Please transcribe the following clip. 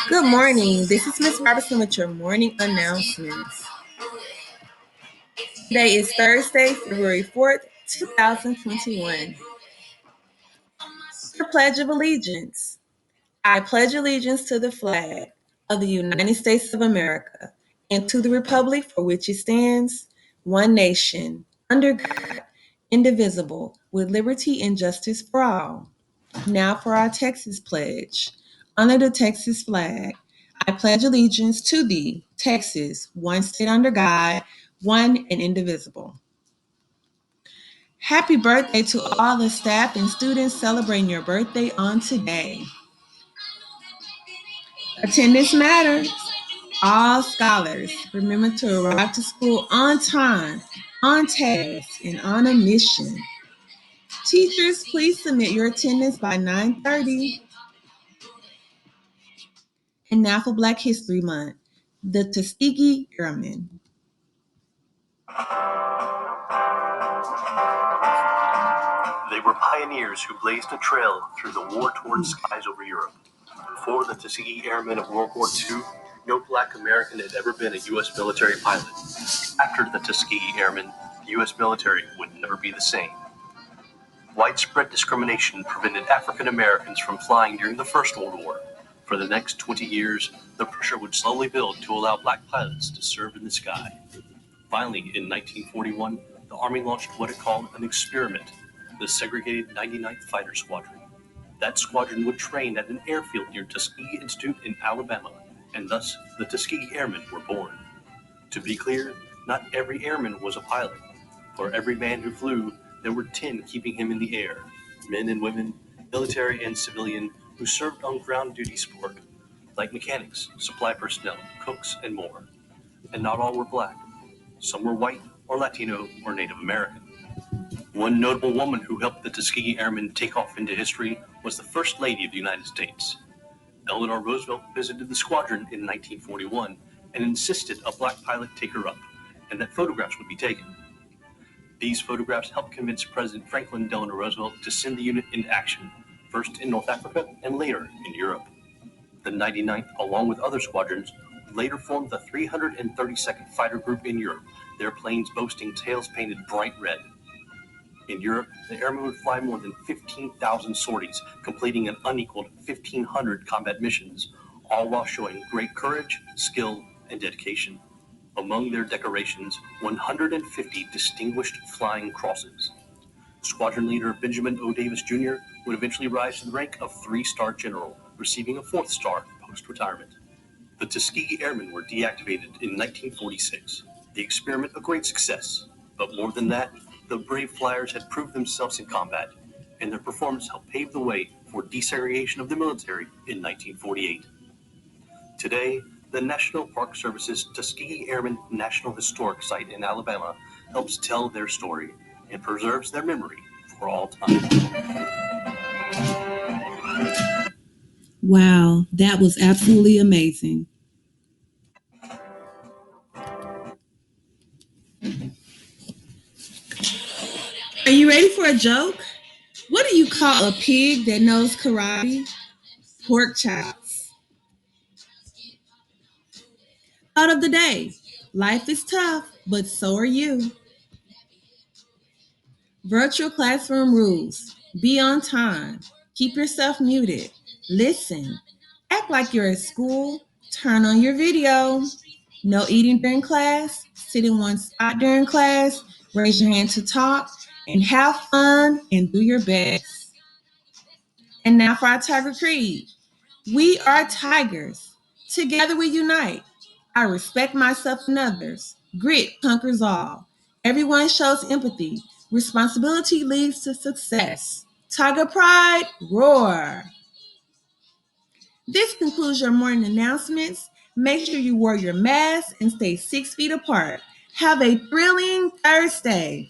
Good morning. This is Miss Robertson with your morning announcements. Today is Thursday, February 4th, 2021. The Pledge of Allegiance. I pledge allegiance to the flag of the United States of America and to the republic for which it stands, one nation, under God, indivisible, with liberty and justice for all. Now for our Texas pledge. Under the Texas flag, I pledge allegiance to thee, Texas, one state under God, one and indivisible. Happy birthday to all the staff and students celebrating your birthday on today. Attendance matters. All scholars, remember to arrive to school on time, on task, and on a mission. Teachers, please submit your attendance by 9:30. And now for Black History Month, the Tuskegee Airmen. They were pioneers who blazed a trail through the war-torn skies over Europe. Before the Tuskegee Airmen of World War II, no Black American had ever been a U.S. military pilot. After the Tuskegee Airmen, the U.S. military would never be the same. Widespread discrimination prevented African Americans from flying during the First World War. For the next 20 years, the pressure would slowly build to allow Black pilots to serve in the sky. Finally, in 1941, the Army launched what it called an experiment, the segregated 99th Fighter Squadron. That squadron would train at an airfield near Tuskegee Institute in Alabama, and thus the Tuskegee Airmen were born. To be clear, not every airman was a pilot. For every man who flew, there were 10 keeping him in the air, men and women, military and civilian, who served on ground duty support, like mechanics, supply personnel, cooks, and more. And not all were Black. Some were white or Latino or Native American. One notable woman who helped the Tuskegee Airmen take off into history was the First Lady of the United States. Eleanor Roosevelt visited the squadron in 1941 and insisted a Black pilot take her up, and that photographs would be taken. These photographs helped convince President Franklin Delano Roosevelt to send the unit into action, first in North Africa and later in Europe. The 99th, along with other squadrons, would later form the 332nd Fighter Group in Europe, their planes boasting tails painted bright red. In Europe, the airmen would fly more than 15,000 sorties, completing an unequaled 1,500 combat missions, all while showing great courage, skill, and dedication. Among their decorations, 150 distinguished flying crosses. Squadron leader Benjamin O. Davis Jr. would eventually rise to the rank of 3-star general, receiving a 4th star post-retirement. The Tuskegee Airmen were deactivated in 1946. The experiment a great success, but more than that, the brave flyers had proved themselves in combat, and their performance helped pave the way for desegregation of the military in 1948. Today, the National Park Service's Tuskegee Airmen National Historic Site in Alabama helps tell their story and preserves their memory for all time. Wow, that was absolutely amazing. Are you ready for a joke? What do you call a pig that knows karate? Pork chops. Thought of the day. Life is tough, but so are you. Virtual classroom rules. Be on time. Keep yourself muted. Listen. Act like you're at school. Turn on your video. No eating during class. Sit in one spot during class. Raise your hand to talk. And have fun and do your best. And now for our Tiger Creed. We are tigers. Together we unite. I respect myself and others. Grit conquers all. Everyone shows empathy. Responsibility leads to success. Tiger pride, roar. This concludes your morning announcements. Make sure you wear your mask and stay 6 feet apart. Have a thrilling Thursday.